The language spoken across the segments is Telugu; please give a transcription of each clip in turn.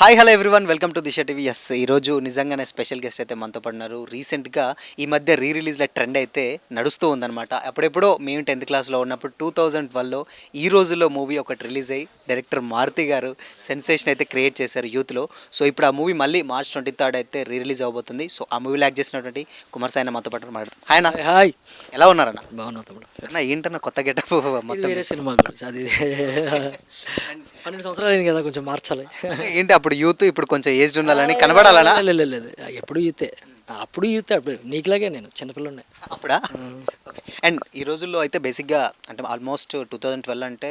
Hi hello everyone welcome to Disha TV. Yes ఈరోజు నిజంగానే స్పెషల్ గెస్ట్ అయితే మనతో పడినారు. రీసెంట్గా ఈ మధ్య రిలీజ్ల ట్రెండ్ అయితే నడుస్తూ ఉందన్నమాట. అప్పుడెప్పుడో మేము 10th క్లాస్లో ఉన్నప్పుడు 2012లో ఈ రోజుల్లో మూవీ ఒకటి రిలీజ్ అయ్యి డైరెక్టర్ మారుతి గారు సెన్సేషన్ అయితే క్రియేట్ చేశారు యూత్లో. సో ఇప్పుడు ఆ మూవీ మళ్ళీ March 23 అయితే రిలీజ్ అవబోతుంది. సో ఆ మూవీలో యాక్ట్ చేసినటువంటి కుమార్ సాయి మనతో పాటు మాట్లాడుతాం. హాయ్ అన్న. హాయ్, ఎలా ఉన్నారన్న? బాగున్నా తమ్ముడు. అన్న ఏంటన్న కొత్త గెటప్ మొత్తం వేరే సినిమా గురించి అది 12 సంవత్సరాలు అయింది కదా, కొంచెం మార్చాలి. ఏంటి అప్పుడు యూత్ ఇప్పుడు కొంచెం ఏజ్డ్ ఉండాలని కనబడాలనా? లేదు, ఎప్పుడు యూతే, అప్పుడు యూతే, అప్పుడు నీకులాగే నేను చిన్నపిల్లనే అప్పుడా? అండ్ ఈ రోజుల్లో అయితే బేసిక్గా అంటే ఆల్మోస్ట్ 2012 అంటే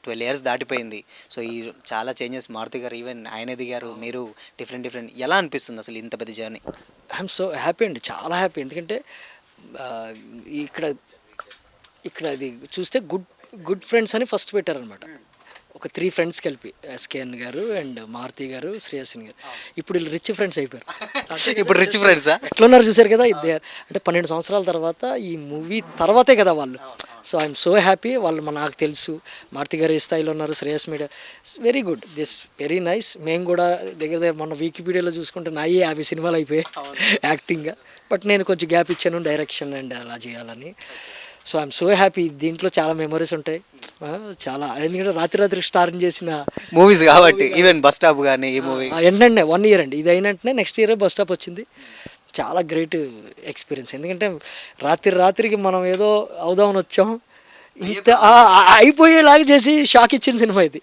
12 ఇయర్స్ దాటిపోయింది. సో ఈ చాలా చేంజెస్ మారుతి గారు, ఈవెన్ ఆయన దిగారు, మీరు డిఫరెంట్ ఎలా అనిపిస్తుంది అసలు ఇంత పెద్ద జర్నీ? ఐఎమ్ సో హ్యాపీ అండి, చాలా హ్యాపీ. ఎందుకంటే ఇక్కడ ఇక్కడ అది చూస్తే గుడ్ ఫ్రెండ్స్ అని ఫస్ట్ పెట్టారనమాట. ఒక 3 ఫ్రెండ్స్ కలిపి ఎస్కేఎన్ గారు అండ్ మారుతి గారు, శ్రేయస్ని గారు. ఇప్పుడు వీళ్ళు రిచ్ ఫ్రెండ్స్ అయిపోయారు. ఇప్పుడు రిచ్ ఫ్రెండ్సా? ఎట్లున్నారు చూసారు కదా. అంటే 12 సంవత్సరాల తర్వాత ఈ మూవీ తర్వాతే కదా వాళ్ళు. So I'm so happy. వాళ్ళు నాకు తెలుసు, మారుతి గారు ఏ స్థాయిలో ఉన్నారు, Shreyas media very good, this very nice. మేము కూడా దగ్గర మొన్న వికీపీడియాలో చూసుకుంటే నాయి 50 సినిమాలు అయిపోయాయి యాక్టింగ్గా. బట్ నేను కొంచెం గ్యాప్ ఇచ్చాను డైరెక్షన్ అండ్ అలా చేయాలని. So I'm so happy. దీంట్లో చాలా మెమరీస్ ఉంటాయి, చాలా. ఎందుకంటే రాత్రి స్టార్ట్ చేసిన మూవీస్ కాబట్టి ఈవెన్ బస్ స్టాప్ కానీ ఈ మూవీ ఏంటంటే 1 ఇయర్ అండి. ఇది అయినట్టునే నెక్స్ట్ ఇయర్ బస్ స్టాప్ వచ్చింది. చాలా గ్రేట్ ఎక్స్పీరియన్స్. ఎందుకంటే రాత్రికి మనం ఏదో అవుదామని వచ్చాం, ఇంత అయిపోయేలాగా చేసి షాక్ ఇచ్చిన సినిమా ఇది.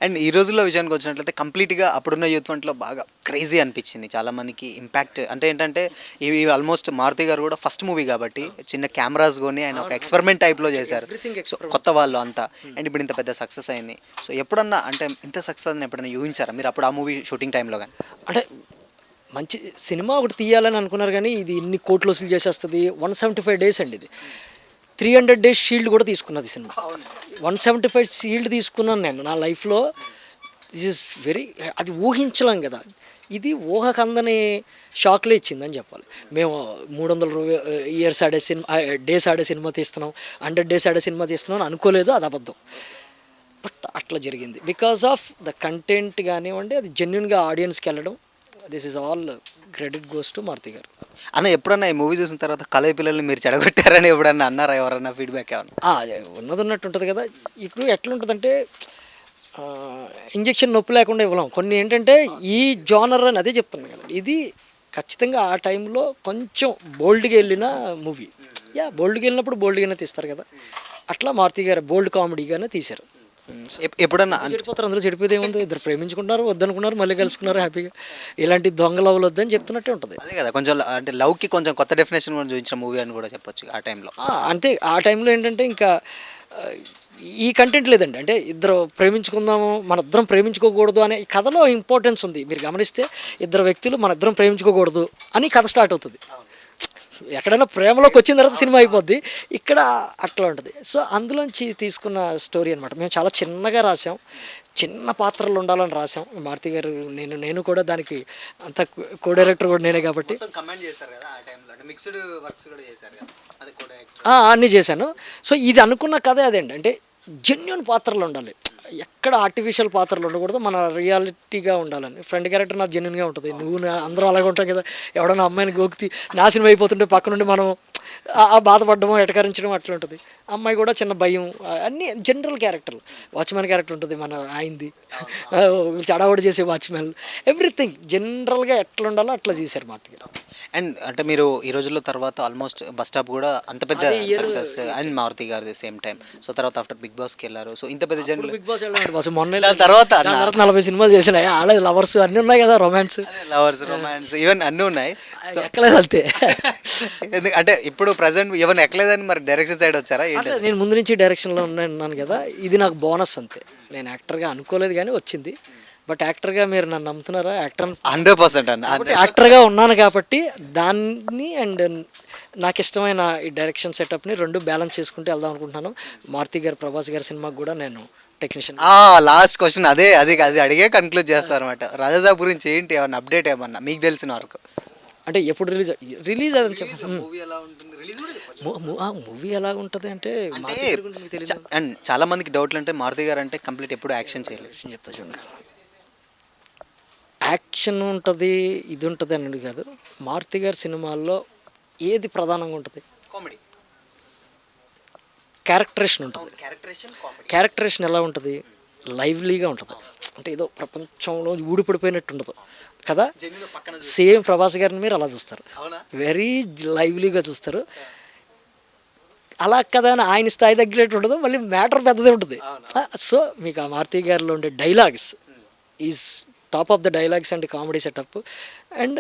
అండ్ ఈ రోజుల్లో విషయానికి వచ్చినట్లయితే కంప్లీట్గా అప్పుడున్న యూత్ ఫండ్లో బాగా క్రేజీ అనిపించింది చాలామందికి. ఇంపాక్ట్ అంటే ఏంటంటే ఇవి ఆల్మోస్ట్ మారుతి గారు కూడా ఫస్ట్ మూవీ కాబట్టి చిన్న కెమెరాస్ కొని ఆయన ఒక ఎక్స్పెరిమెంట్ టైప్లో చేశారు. సో కొత్త వాళ్ళు అంతా. అండ్ ఇప్పుడు ఇంత పెద్ద సక్సెస్ అయింది. సో ఎప్పుడన్నా అంటే ఇంత సక్సెస్ అని ఎప్పుడన్నా ఊహించారా మీరు అప్పుడు ఆ మూవీ షూటింగ్ టైంలో? కానీ అంటే మంచి సినిమా ఒకటి తీయాలని అనుకున్నారు, కానీ ఇది ఇన్ని కోట్లు వసూలు చేసేస్తుంది. 175 days అండి. ఇది 300 days షీల్డ్ కూడా తీసుకున్నది సినిమా. 175 షీల్డ్ తీసుకున్నాను నేను నా లైఫ్లో. దిస్ ఇస్ వెరీ, అది ఊహించలేం కదా. ఇది ఊహకందని షాక్లో ఇచ్చిందని చెప్పాలి. మేము 300 ఇయర్స్ ఆడే సినిమా, డేస్ ఆడే సినిమా తీస్తున్నాం, 100 days ఆడే సినిమా తీస్తున్నాం అనుకోలేదు. అది అబద్ధం. బట్ అట్లా జరిగింది బికాస్ ఆఫ్ ద కంటెంట్ కానివ్వండి, అది జెన్యున్గా ఆడియన్స్కి వెళ్ళడం. This is all credit goes to Maruthi garu. అన్న ఎప్పుడన్నా ఈ మూవీ చూసిన తర్వాత కళాయి పిల్లల్ని మీరు చెడగొట్టారని ఎప్పుడన్నా అన్నారా? ఎవరన్నా ఫీడ్బ్యాక్ ఏమన్నా? ఉన్నట్టు ఉంటుంది కదా. ఇప్పుడు ఎట్లుంటుందంటే ఇంజెక్షన్ నొప్పి లేకుండా ఇవ్వలేం. కొన్ని ఏంటంటే ఈ జోనర్ అని అదే చెప్తున్నాను కదా. ఇది ఖచ్చితంగా ఆ టైంలో కొంచెం బోల్డ్గా వెళ్ళిన మూవీ. బోల్డ్గా వెళ్ళినప్పుడు బోల్డ్గానే తీస్తారు కదా. అట్లా మారుతి గారు బోల్డ్ కామెడీగానే తీశారు. ఎప్పుడన్నా చెడిపోతారు, అందులో చెడిపోతే ఏముంది. ఇద్దరు ప్రేమించుకుంటున్నారు, వద్దనుకున్నారు, మళ్ళీ కలుసుకున్నారు హ్యాపీగా. ఇలాంటి దొంగ లవ్లు వద్దని చెప్తున్నట్టే ఉంటుంది. అదే కదా, కొంచెం అంటే లవ్కి కొంచెం కొత్త డెఫినేషన్ కూడా చూపించిన మూవీ అని కూడా చెప్పొచ్చు ఆ టైంలో. అంతే, ఆ టైంలో ఏంటంటే ఇంకా ఈ కంటెంట్ లేదండి. అంటే ఇద్దరు ప్రేమించుకుందాము, మన ఇద్దరం ప్రేమించుకోకూడదు అనే కథలో ఇంపార్టెన్స్ ఉంది. మీరు గమనిస్తే ఇద్దరు వ్యక్తులు మన ఇద్దరం ప్రేమించుకోకూడదు అని కథ స్టార్ట్ అవుతుంది. ఎక్కడైనా ప్రేమలోకి వచ్చిన తర్వాత సినిమా అయిపోద్ది. ఇక్కడ అట్లా ఉంటుంది. సో అందులోంచి తీసుకున్న స్టోరీ అనమాట. మేము చాలా చిన్నగా రాసాం, చిన్న పాత్రలు ఉండాలని రాసాం. మారుతి గారు, నేను కూడా దానికి అంత కో డైరెక్టర్ కూడా నేనే కాబట్టి అన్నీ చేశాను. సో ఇది అనుకున్న కథే అదేండి. అంటే జెన్యున్ పాత్రలు ఉండాలి, ఎక్కడ ఆర్టిఫిషియల్ పాత్రలు ఉండకూడదు, మన రియాలిటీగా ఉండాలని. ఫ్రెండ్ క్యారెక్టర్ నాకు జెన్యున్గా ఉంటుంది. అందరూ అలాగే ఉంటాం కదా. ఎవడన్నా అమ్మాయిని గోక్తి నాశనం అయిపోతుంటే పక్క నుండి మనం బాధపడడమో ఎటకరించడం అట్లా ఉంటుంది. అమ్మాయి కూడా చిన్న భయం, అన్నీ జనరల్ క్యారెక్టర్లు. వాచ్మెన్ క్యారెక్టర్ ఉంటుంది మన ఆయనది, చడావుడి చేసే వాచ్మెన్, ఎవ్రీథింగ్ జనరల్గా ఎట్లా ఉండాలో అట్లా చేశారు మారుతి గారు. అండ్ అంటే మీరు ఈ రోజుల్లో తర్వాత ఆల్మోస్ట్ బస్ స్టాప్ కూడా అంత పెద్ద సక్సెస్ అండ్ మారుతి గారు సేమ్ టైం. సో తర్వాత ఆఫ్టర్ బిగ్ బాస్కి వెళ్ళారు. సో ఇంత పెద్ద జర్నీ బిగ్ బాస్ మొన్న తర్వాత 40 సినిమాలు చేసినాయి. ఆల్రెడీ లవర్స్ అన్నీ ఉన్నాయి కదా, రొమాన్స్ ఈవెన్ అన్నీ ఉన్నాయి. ఎక్కలేదు అంతే. అంటే ఇప్పుడు ప్రజెంట్ ఎవరిని ఎక్కలేదని మరి డైరెక్షన్ సైడ్ వచ్చారా? నేను ముందు నుంచి డైరెక్షన్లో ఉన్నాను కదా. ఇది నాకు బోనస్ అంతే. నేను యాక్టర్గా అనుకోలేదు కానీ వచ్చింది. బట్ యాక్టర్గా మీరు నన్ను నమ్ముతున్నారా? 100% అన్న. యాక్టర్గా ఉన్నాను కాబట్టి దాన్ని అండ్ నాకు ఇష్టమైన ఈ డైరెక్షన్ సెటప్ని రెండు బ్యాలెన్స్ చేసుకుంటూ వెళ్దాం అనుకుంటున్నాను. మారుతి గారు, ప్రభాస్ గారి సినిమాకి కూడా నేను టెక్నీషియన్. లాస్ట్ క్వశ్చన్ అదే అడిగే కన్క్లూడ్ చేస్తారు అనమాట. రాజా గురించి ఏంటి ఏమన్నా అప్డేట్ ఏమన్నా మీకు తెలిసిన వరకు? అంటే ఎప్పుడు రిలీజ్ అదని చెప్పి మూవీ ఎలా ఉంటుంది అంటే అండ్ చాలా మందికి డౌట్లు అంటే మారుతి గారు అంటే కంప్లీట్ ఎప్పుడు యాక్షన్ చేయలేదు. చెప్తా చూడండి. యాక్షన్ ఉంటుంది, ఇది ఉంటుంది అనేది కాదు. మారుతి గారి సినిమాల్లో ఏది ప్రధానంగా ఉంటుంది? కామెడీ, క్యారెక్టరేషన్ ఉంటుంది. Characterisation, comedy. క్యారెక్టరేషన్ ఎలా ఉంటుంది? లైవ్లీగా ఉంటుంది. అంటే ఏదో ప్రపంచంలో ఊడిపడిపోయినట్టు ఉండదు కదా. జెన్యున్గా పక్కన సేమ్ ప్రభాస్ గారిని మీరు అలా చూస్తారు, అవునా? వెరీ లైవ్లీగా చూస్తారు. అలా కదా అని ఆయన స్థాయి తగ్గినట్టు ఉండదు, మళ్ళీ మ్యాటర్ పెద్దదే ఉంటుంది. సో మీకు ఆ మారుతి గారిలో ఉండే dialogues is top of the dialogues and comedy setup and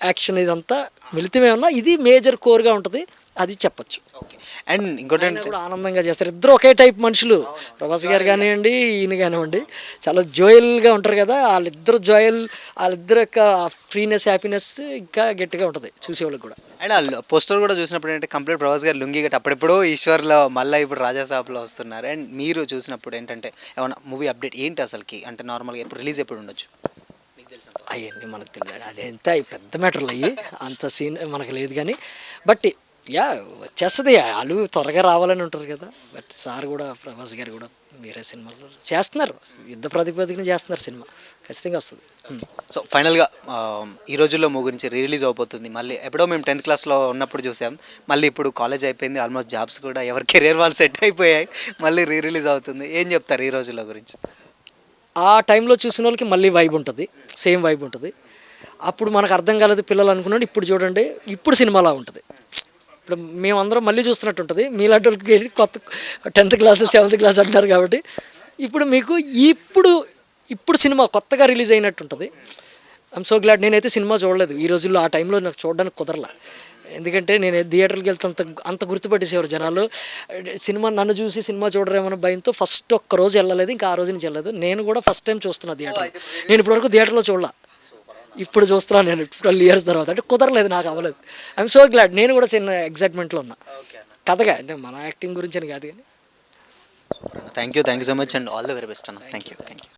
action ఇదంతా మిళితమే ఉన్నా ఇది మేజర్ కోర్గా ఉంటుంది, అది చెప్పచ్చు. ఓకే. అండ్ ఇంకోటి ఆయన కూడా ఆనందంగా చేస్తారు. ఇద్దరు ఒకే టైప్ మనుషులు, ప్రభాస్ గారు కానివ్వండి, ఈయన కానివ్వండి, చాలా జోయల్గా ఉంటారు కదా. వాళ్ళిద్దరు యొక్క ఫ్రీనెస్, హ్యాపీనెస్ ఇంకా గట్టిగా ఉంటుంది చూసేవాళ్ళకి కూడా. అండ్ ఆ పోస్టర్ కూడా చూసినప్పుడు ఏంటంటే కంప్లీట్ ప్రభాస్ గారు లుంగి గట్టి అప్పుడెప్పుడో ఈశ్వర్లో మళ్ళీ ఇప్పుడు రాజాసాబ్లో వస్తున్నారు. అండ్ మీరు చూసినప్పుడు ఏంటంటే ఏమన్నా మూవీ అప్డేట్ ఏంటి అసలుకి, అంటే నార్మల్గా ఎప్పుడు రిలీజ్ ఎప్పుడు ఉండొచ్చు మీకు తెలుసు? అవన్నీ మనకు తెలియదు, అదంతా పెద్ద మ్యాటర్లు అయ్యి అంత సీన్ మనకు లేదు. కానీ బట్ యా వచ్చేస్తుంది, వాళ్ళు త్వరగా రావాలని ఉంటారు కదా. బట్ సార్ కూడా, ప్రభాస్ గారు కూడా వేరే సినిమాలు చేస్తున్నారు, యుద్ధ ప్రాతిపదికన చేస్తున్నారు, సినిమా ఖచ్చితంగా వస్తుంది. సో ఫైనల్గా ఈ రోజుల్లో మూవీ గురించి రిలీజ్ అవబోతుంది. మళ్ళీ ఎప్పుడో మేము 10th క్లాస్లో ఉన్నప్పుడు చూసాం, మళ్ళీ ఇప్పుడు కాలేజ్ అయిపోయింది, ఆల్మోస్ట్ జాబ్స్ కూడా ఎవరి కెరీర్ వాళ్ళు సెట్ అయిపోయాయి, మళ్ళీ రిలీజ్ అవుతుంది. ఏం చెప్తారు ఈ రోజుల్లో గురించి? ఆ టైంలో చూసిన వాళ్ళకి మళ్ళీ వైబ్ ఉంటుంది, సేమ్ వైబ్ ఉంటుంది. అప్పుడు మనకు అర్థం కాలేదు పిల్లలు అనుకున్నాడు, ఇప్పుడు చూడండి ఇప్పుడు సినిమాలా ఉంటుంది. ఇప్పుడు మేమందరం మళ్ళీ చూస్తున్నట్టు ఉంటుంది. మీలాంటి వాళ్ళకి కొత్త 10th క్లాస్ 7th క్లాస్ అంటారు కాబట్టి ఇప్పుడు మీకు ఇప్పుడు సినిమా కొత్తగా రిలీజ్ అయినట్టు ఉంటుంది. I'm so glad. నేనైతే సినిమా చూడలేదు ఈ రోజుల్లో, ఆ టైంలో నాకు చూడడానికి కుదరలా. ఎందుకంటే నేను థియేటర్కి వెళ్తే అంత గుర్తుపట్టేసేవారు జనాలు. సినిమా నన్ను చూసి సినిమా చూడరేమన్న భయంతో ఫస్ట్ ఒక్క రోజు వెళ్ళలేదు, ఇంకా ఆ రోజు నుంచి వెళ్ళలేదు. నేను కూడా ఫస్ట్ టైం చూస్తున్నా థియేటర్. నేను ఇప్పటివరకు థియేటర్లో చూడలా, ఇప్పుడు చూస్తున్నాను నేను 12 years తర్వాత. అంటే కుదరలేదు, నాకు అవ్వలేదు. I'm so glad. నేను కూడా చిన్న ఎగ్జైట్మెంట్లో ఉన్నా కథగా, అంటే మన యాక్టింగ్ గురించి అని కాదు కానీ. Thank you so much and all the very best అన్న. Thank you.